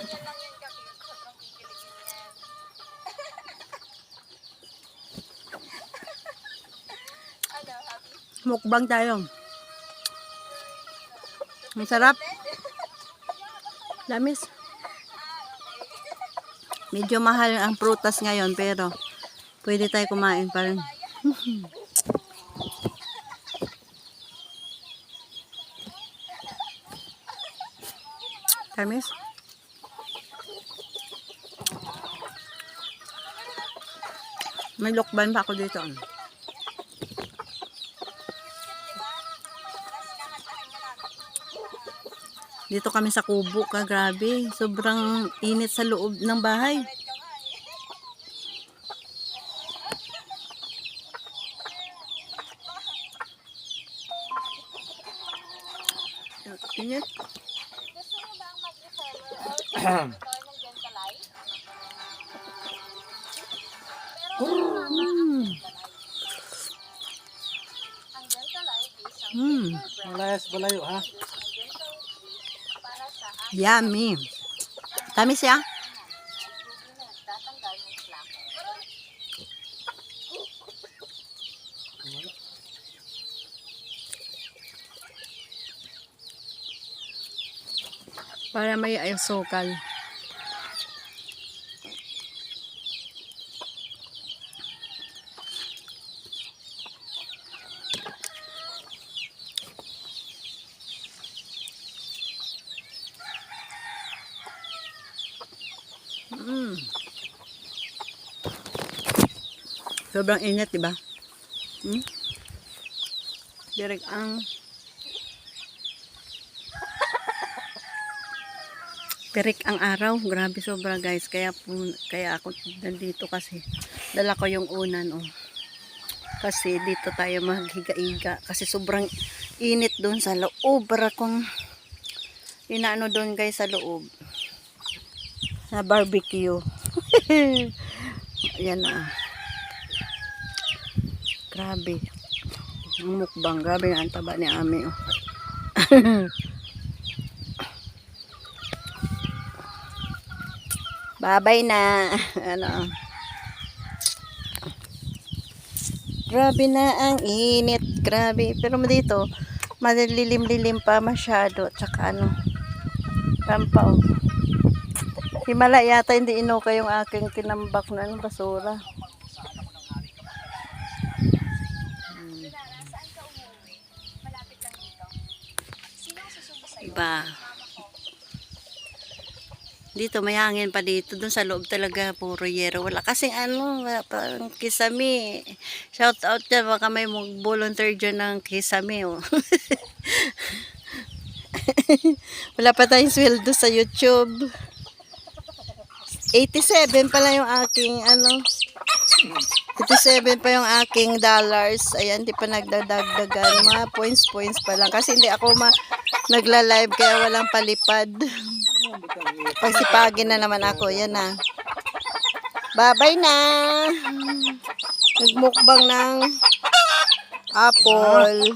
Ganyan lang yan kasi. Sobrang kikiligin yan. Ano, happy? Mukbang tayo. Ang sarap. Lamis. Medyo mahal ang prutas ngayon pero pwede tayo kumain pa rin. Lamis. May lokban pa ako dito. Dito kami sa kubo ka, grabe. Sobrang init sa loob ng bahay. Init. Gusto mo ba ang mag-reseller or store ng Gentalife? Pero ang Gentalife is ang Malayas balayo ha. para sa Yummy. Tamis ya? nagtatanggal ng plaque. Para may asukal. Sobrang init, diba? Direk ang Pirik ang araw. Grabe sobra guys. Kaya ako nandito kasi dala ko yung unan oh. Kasi dito tayo maghiga-higa. Kasi sobrang init doon sa loob. Para kung inaano doon guys sa loob. Na barbecue. Ayan na. Grabe. Ang mukbang. Grabe ang taba ni Ami oh. Babay na. Ano. Grabe na ang init. Grabe. Pero dito, malilim-lilim pa masyado. Tsaka ano, rampa oh. Himala yata hindi inuka yung aking tinambak na basura. Iba. Dito may hangin pa dito. Doon sa loob talaga puro yero. Wala kasing ano, parang kisame. Shout out dyan. Baka may volunteer dyan ng kisame. Oh. Wala pa tayong sweldo sa YouTube. 87 pala yung aking ano. 87 pa yung aking dollars. Ayan, di pa nagdadagdagan. Mga points pa lang. Kasi hindi ako nagla-live kaya walang palipad. Pagsipagin na naman ako. Yan na. Bye-bye na. Nagmukbang ng apple.